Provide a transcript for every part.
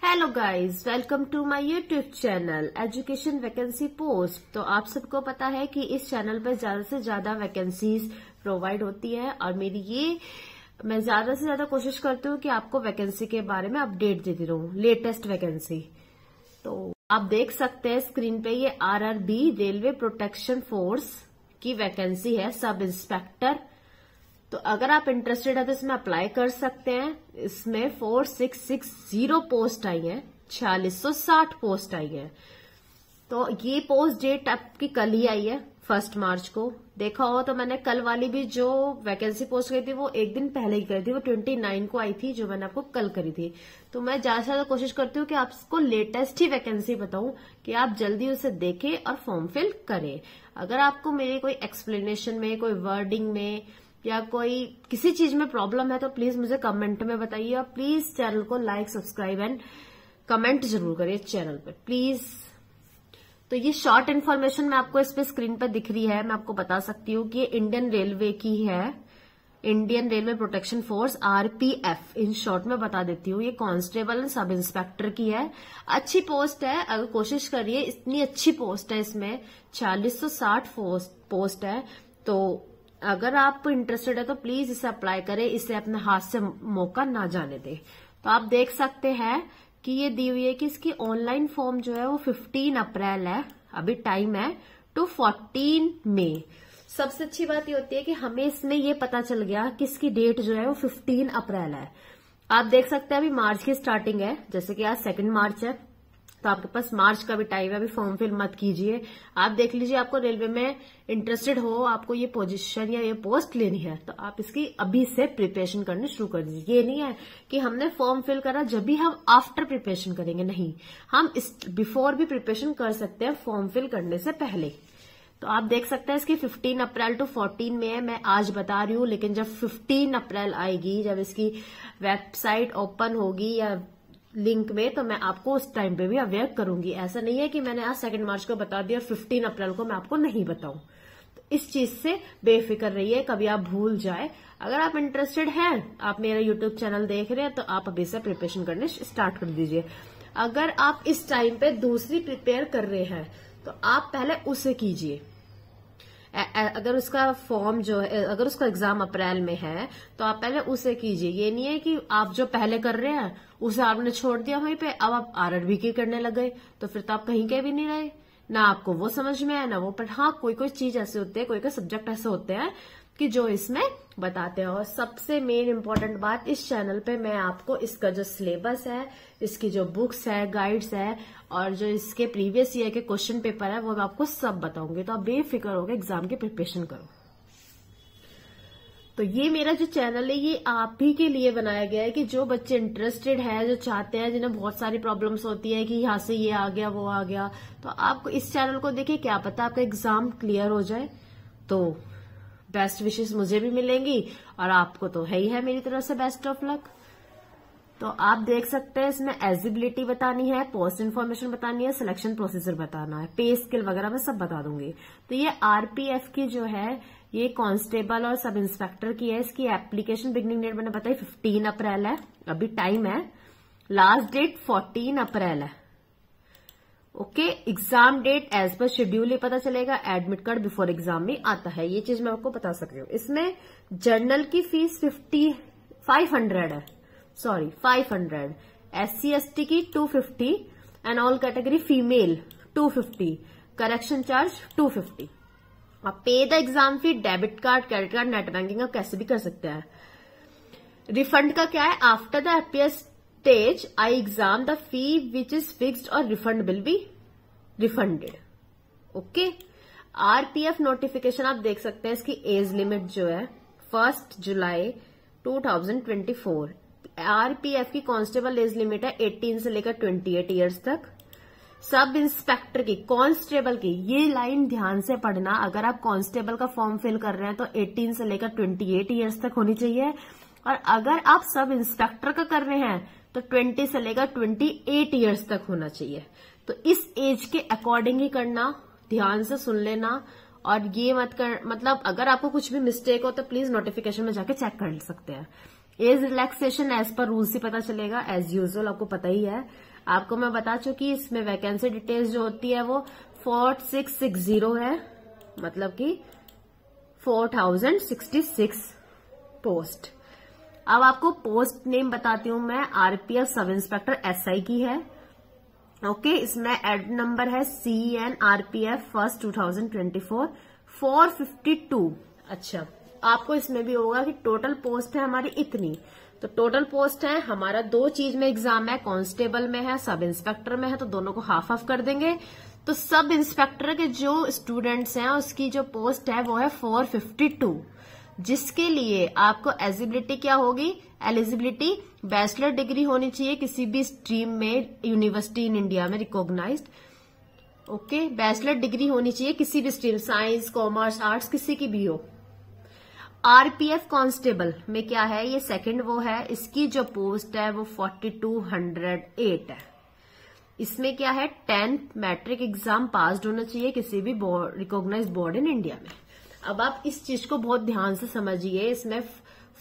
Hello guys, welcome to my YouTube channel education vacancy post. तो आप सबको पता है कि इस चैनल पर ज्यादा से ज्यादा वैकेंसीज प्रोवाइड होती है और मैं ज्यादा से ज्यादा कोशिश करती हूँ कि आपको वैकेंसी के बारे में अपडेट देती रहूं, लेटेस्ट वैकेंसी। तो आप देख सकते हैं स्क्रीन पे ये आरआरबी रेलवे प्रोटेक्शन फोर्स की वैकेंसी है, सब इंस्पेक्टर। तो अगर आप इंटरेस्टेड है तो इसमें अप्लाई कर सकते हैं। इसमें 4660 पोस्ट आई है, 4660 पोस्ट आई है। तो ये पोस्ट डेट आपकी कल ही आई है, 1 मार्च को। देखा हो तो मैंने कल वाली भी जो वैकेंसी पोस्ट करी थी वो एक दिन पहले ही करी थी, वो 29 को आई थी, जो मैंने आपको कल करी थी। तो मैं ज्यादा से ज्यादा कोशिश करती हूँ कि आपको लेटेस्ट ही वैकेंसी बताऊं कि आप जल्दी उसे देखें और फॉर्म फिल करें। अगर आपको मेरे कोई एक्सप्लेनेशन में, कोई वर्डिंग में या कोई किसी चीज में प्रॉब्लम है तो प्लीज मुझे कमेंट में बताइए और प्लीज चैनल को लाइक, सब्सक्राइब एंड कमेंट जरूर करिए चैनल पे प्लीज। तो ये शॉर्ट इन्फॉर्मेशन मैं आपको इस पे स्क्रीन पर दिख रही है, मैं आपको बता सकती हूँ कि ये इंडियन रेलवे की है, Indian railway protection force, RPF in short में बता देती हूँ। ये कांस्टेबल एंड सब इंस्पेक्टर की है। अच्छी पोस्ट है, अगर कोशिश करिए, इतनी अच्छी पोस्ट है, इसमें 4660 पोस्ट है। तो अगर आप इंटरेस्टेड है तो प्लीज इसे अप्लाई करें, इसे अपने हाथ से मौका ना जाने दें। तो आप देख सकते हैं कि ये दी हुई है कि इसकी ऑनलाइन फॉर्म जो है वो 15 अप्रैल है, अभी टाइम है टू 14 मई। सबसे अच्छी बात ये होती है कि हमें इसमें ये पता चल गया कि इसकी डेट जो है वो 15 अप्रैल है। आप देख सकते हैं अभी मार्च की स्टार्टिंग है, जैसे कि आज 2 मार्च है, तो आपके पास मार्च का भी टाइम है। अभी फॉर्म फिल मत कीजिए, आप देख लीजिए, आपको रेलवे में इंटरेस्टेड हो, आपको ये पोजीशन या ये पोस्ट लेनी है तो आप इसकी अभी से प्रिपरेशन करनी शुरू कर दीजिए। ये नहीं है कि हमने फॉर्म फिल करा जब भी हम आफ्टर प्रिपरेशन करेंगे, नहीं, हम इस बिफोर भी प्रिपरेशन कर सकते हैं फॉर्म फिल करने से पहले। तो आप देख सकते हैं इसकी 15 अप्रैल टू 14 में है, मैं आज बता रही हूँ, लेकिन जब 15 अप्रैल आएगी, जब इसकी वेबसाइट ओपन होगी या लिंक में, तो मैं आपको उस टाइम पे भी अवेयर करूंगी। ऐसा नहीं है कि मैंने आज 2 मार्च को बता दिया और 15 अप्रैल को मैं आपको नहीं बताऊं। तो इस चीज से बेफिक्र रहिए, कभी आप भूल जाए। अगर आप इंटरेस्टेड हैं, आप मेरा यूट्यूब चैनल देख रहे हैं, तो आप अभी से प्रिपरेशन करने स्टार्ट कर दीजिए। अगर आप इस टाइम पे दूसरी प्रिपेयर कर रहे हैं तो आप पहले उसे कीजिए। अगर उसका फॉर्म जो है, अगर उसका एग्जाम अप्रैल में है तो आप पहले उसे कीजिए। ये नहीं है कि आप जो पहले कर रहे हैं उसे आपने छोड़ दिया वहीं पे, अब आप आरआरबी की करने लग गए, तो फिर तो आप कहीं के भी नहीं रहे, ना आपको वो समझ में आया ना वो। पर हाँ, कोई कोई चीज ऐसे होते हैं, कोई सब्जेक्ट ऐसे होते हैं कि जो इसमें बताते हैं। और सबसे मेन इम्पोर्टेंट बात, इस चैनल पे मैं आपको इसका जो सिलेबस है, इसकी जो बुक्स है, गाइड्स है और जो इसके प्रीवियस ईयर के क्वेश्चन पेपर है, वो मैं आपको सब बताऊंगी। तो आप बेफिक्र होकर एग्जाम की प्रिपरेशन करो। तो ये मेरा जो चैनल है ये आप ही के लिए बनाया गया है कि जो बच्चे इंटरेस्टेड है, जो चाहते हैं, जिन्हें बहुत सारी प्रॉब्लम्स होती है कि यहाँ से ये आ गया, वो आ गया, तो आपको इस चैनल को देखिए, क्या पता आपका एग्जाम क्लियर हो जाए। तो बेस्ट विशेस मुझे भी मिलेंगी और आपको तो है ही है मेरी तरफ से बेस्ट ऑफ लक। तो आप देख सकते हैं इसमें एलिजिबिलिटी बतानी है, पोस्ट इन्फॉर्मेशन बतानी है, सिलेक्शन प्रोसीजर बताना है, पे स्केल वगैरह मैं सब बता दूंगी। तो ये आरपीएफ की जो है, ये कांस्टेबल और सब इंस्पेक्टर की है। इसकी एप्लीकेशन बिगनिंग डेट मैंने बताई 15 अप्रैल है, अभी टाइम है, लास्ट डेट 14 अप्रैल है। Okay, exam date as per schedule ही पता चलेगा, एडमिट कार्ड बिफोर एग्जाम में आता है, ये चीज मैं आपको बता सकती हूँ। इसमें जर्नल की फीस 500 है, सॉरी 500, SC ST की 250 and all category female 250, correction charge 250। आप पे the exam fee, debit card, credit card, net banking आप कैसे भी कर सकते हैं। रिफंड का क्या है, after the appear stage I exam the fee which is fixed और refund will be refunded. Okay, RPF notification आप देख सकते हैं, इसकी एज लिमिट जो है 1 जुलाई 2024। आरपीएफ की कांस्टेबल एज लिमिट है 18 से लेकर 28 ईयर्स तक। सब इंस्पेक्टर की, कांस्टेबल की, ये लाइन ध्यान से पढ़ना, अगर आप कांस्टेबल का फॉर्म फिल कर रहे हैं तो 18 से लेकर 28 ईयर्स तक होनी चाहिए, और अगर आप सब इंस्पेक्टर का कर रहे हैं तो 20 से लेकर 28 ईयर्स तक होना चाहिए। तो इस एज के अकॉर्डिंग ही करना, ध्यान से सुन लेना। और ये मत कर, मतलब अगर आपको कुछ भी मिस्टेक हो तो प्लीज नोटिफिकेशन में जाके चेक कर सकते हैं। Age relaxation as per rules ही पता चलेगा, एज यूजुअल आपको पता ही है। आपको मैं बता चुकी, इसमें वैकेंसी डिटेल्स जो होती है वो 4660 है, मतलब कि 4066 पोस्ट। अब आपको पोस्ट नेम बताती हूं मैं, आरपीएफ सब इंस्पेक्टर एसआई की है। ओके, इसमें एड नंबर है CNRPF 1 2024 452। अच्छा, आपको इसमें भी होगा कि टोटल पोस्ट है हमारी इतनी, तो टोटल पोस्ट है हमारा 2 चीज में एग्जाम है, कांस्टेबल में है, सब इंस्पेक्टर में है, तो दोनों को हाफ हाफ कर देंगे। तो सब इंस्पेक्टर के जो स्टूडेंट्स हैं उसकी जो पोस्ट है वो है 452, जिसके लिए आपको एलिजिबिलिटी क्या होगी, एलिजिबिलिटी बैचलर डिग्री होनी चाहिए किसी भी स्ट्रीम में, यूनिवर्सिटी इन इंडिया में रिकॉग्नाइज्ड। ओके, बैचलर डिग्री होनी चाहिए किसी भी स्ट्रीम, साइंस, कॉमर्स, आर्ट्स, किसी की भी हो। आरपीएफ कांस्टेबल में क्या है, ये सेकंड वो है, इसकी जो पोस्ट है वो 4208 है। इसमें क्या है, 10th मैट्रिक एग्जाम पास होना चाहिए किसी भी रिकॉग्नाइज्ड बोर्ड इन इंडिया में। अब आप इस चीज को बहुत ध्यान से समझिए, इसमें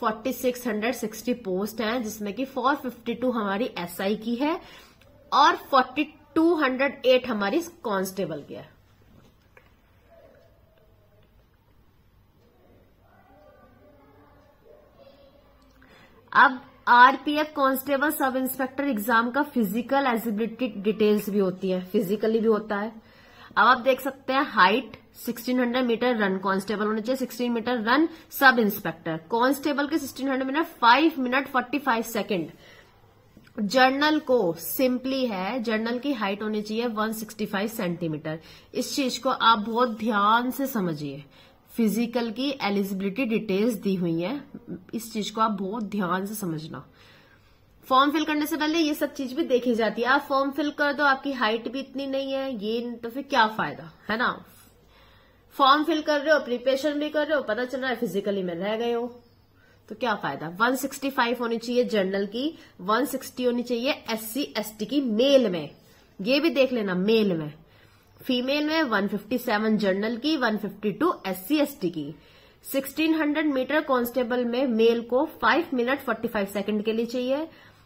4660 पोस्ट हैं, जिसमें कि 452 हमारी एसआई की है और 4208 हमारी कांस्टेबल की है। अब RPF constable sub inspector exam का फिजिकल एलिजिबिलिटी डिटेल्स भी होती है, फिजिकली भी होता है। अब आप देख सकते हैं, हाइट 1600 मीटर रन कांस्टेबल होना चाहिए, 16 meter run sub inspector, constable के 1600 मीटर 5 मिनट 45 सेकेंड। जर्नल को सिंपली है, जर्नल की हाइट होनी चाहिए 165 सेंटीमीटर। इस चीज को आप बहुत ध्यान से समझिए, फिजिकल की एलिजिबिलिटी डिटेल्स दी हुई है, इस चीज को आप बहुत ध्यान से समझना। फॉर्म फिल करने से पहले ये सब चीज भी देखी जाती है। आप फॉर्म फिल कर दो, आपकी हाइट भी इतनी नहीं है, ये तो फिर क्या फायदा है ना। फॉर्म फिल कर रहे हो, प्रिपरेशन भी कर रहे हो, पता चल रहा है फिजिकली में रह गए हो, तो क्या फायदा। 165 होनी चाहिए जर्नल की, 160 होनी चाहिए SC ST की मेल में, ये भी देख लेना मेल में। फीमेल में 157 जर्नल की, 152 SC ST की। 1600 मीटर कांस्टेबल में मेल को 5 मिनट 45 सेकंड के लिए चाहिए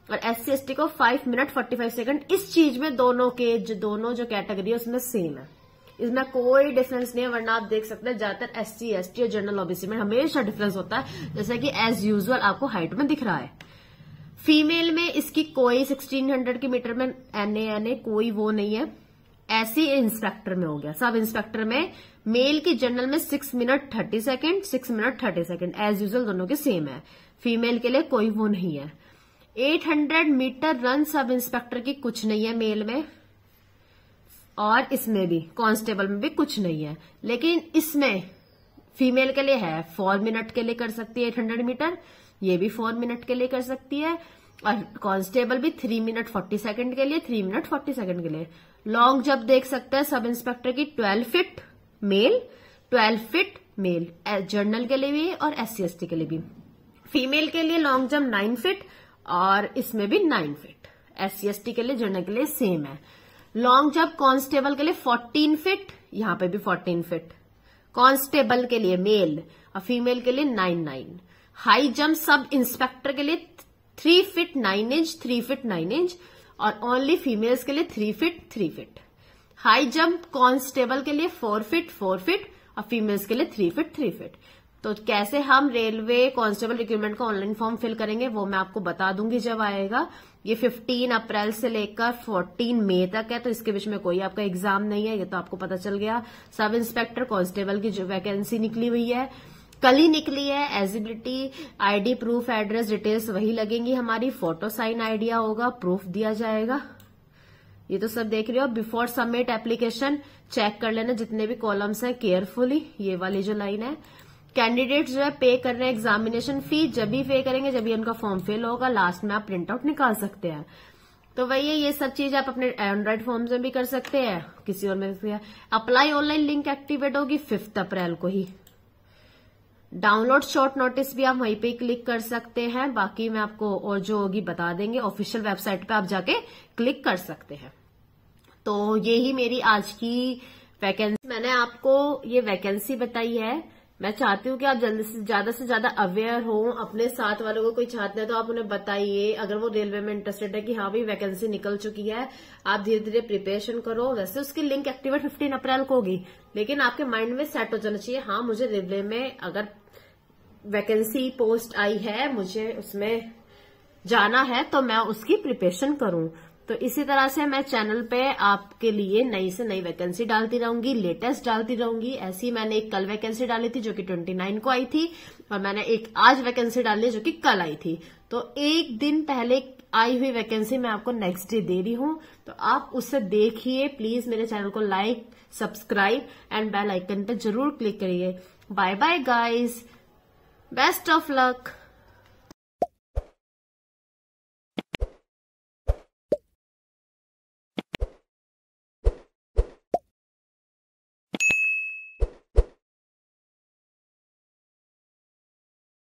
और SC ST को 5 मिनट 45 सेकंड। इस चीज में दोनों जो कैटेगरी है उसमें सेम है, इसमें कोई डिफरेंस नहीं है। वरना आप देख सकते हैं ज्यादातर SC ST और जनरल ओबीसी में हमेशा डिफरेंस होता है, जैसे कि एज यूजुअल आपको हाइट में दिख रहा है। फीमेल में इसकी कोई 1600 की मीटर में NA कोई वो नहीं है। ऐसे इंस्पेक्टर में हो गया, सब इंस्पेक्टर में मेल की जनरल में 6 minute 30 second, 6 minute 30 second, as usual दोनों के सेम है। फीमेल के लिए कोई वो नहीं है। 800 मीटर रन सब इंस्पेक्टर की कुछ नहीं है मेल में, और इसमें भी कांस्टेबल में भी कुछ नहीं है, लेकिन इसमें फीमेल के लिए है, 4 मिनट के लिए कर सकती है 800 मीटर, ये भी 4 मिनट के लिए कर सकती है, और कांस्टेबल भी 3 मिनट 40 सेकंड के लिए, 3 मिनट 40 सेकंड के लिए। लॉन्ग जंप देख सकते हैं सब इंस्पेक्टर की 12 feet male, 12 feet male, general के लिए भी और SC ST के लिए भी। फीमेल के लिए लॉन्ग जंप 9 फीट और इसमें भी 9 फीट, SC ST के लिए जर्नल के लिए सेम है। लॉन्ग जंप कांस्टेबल के लिए 14 फीट, यहां पे भी 14 फीट कांस्टेबल के लिए मेल, और फीमेल के लिए 9 हाई जंप सब इंस्पेक्टर के लिए 3 फीट 9 इंच, 3 फीट 9 इंच, और ओनली फीमेल्स के लिए 3 feet 3 feet. High jump constable के लिए 4 फीट 4 फीट और फीमेल्स के लिए 3 फीट 3 फीट। तो कैसे हम रेलवे कांस्टेबल रिक्रूटमेंट का ऑनलाइन फॉर्म फिल करेंगे वो मैं आपको बता दूंगी जब आएगा। ये 15 अप्रैल से लेकर 14 मई तक है, तो इसके बीच में कोई आपका एग्जाम नहीं है, ये तो आपको पता चल गया। सब इंस्पेक्टर कांस्टेबल की जो वैकेंसी निकली हुई है, कल ही निकली है। Eligibility, ID proof, address details वही लगेंगी हमारी, फोटो साइन आइडिया होगा, प्रूफ दिया जाएगा। ये तो सब देख रहे हो। बिफोर सबमिट एप्लीकेशन चेक कर लेना जितने भी कॉलम्स हैं केयरफुली, ये वाली जो लाइन है। कैंडिडेट जो है पे कर रहे हैं एग्जामिनेशन फी, जब भी पे करेंगे जब भी उनका फॉर्म फिल होगा, लास्ट में आप प्रिंट आउट निकाल सकते हैं। तो वही है, ये सब चीज आप अपने एंड्रॉइड फॉर्म में भी कर सकते हैं, किसी और में। अप्लाई ऑनलाइन लिंक एक्टिवेट होगी 5 अप्रैल को ही। डाउनलोड शॉर्ट नोटिस भी आप वहीं पे क्लिक कर सकते हैं, बाकी मैं आपको और जो होगी बता देंगे। ऑफिशियल वेबसाइट पे आप जाके क्लिक कर सकते हैं। तो यही मेरी आज की वैकेंसी, मैंने आपको ये वैकेंसी बताई है मैं चाहती हूँ कि आप जल्दी से ज्यादा अवेयर हो, अपने साथ वालों को कोई चाहते हैं तो आप उन्हें बताइए, अगर वो रेलवे में इंटरेस्टेड है कि हाँ भाई वैकेंसी निकल चुकी है, आप धीरे धीरे प्रिपरेशन करो। वैसे उसकी लिंक एक्टिवेट 15 अप्रैल को होगी, लेकिन आपके माइंड में सेट हो जाना चाहिए, हाँ मुझे रेलवे में अगर वैकेंसी पोस्ट आई है, मुझे उसमें जाना है, तो मैं उसकी प्रिपरेशन करूं। तो इसी तरह से मैं चैनल पे आपके लिए नई से नई वैकेंसी डालती रहूंगी, लेटेस्ट डालती रहूंगी। ऐसी मैंने एक कल वैकेंसी डाली थी जो कि 29 को आई थी, और मैंने एक आज वैकेंसी डाली है जो कि कल आई थी। तो एक दिन पहले आई हुई वैकेंसी मैं आपको नेक्स्ट डे दे रही हूं, तो आप उससे देखिए। प्लीज मेरे चैनल को like, subscribe and bell icon पे जरूर क्लिक करिए। Bye bye guys, best of luck.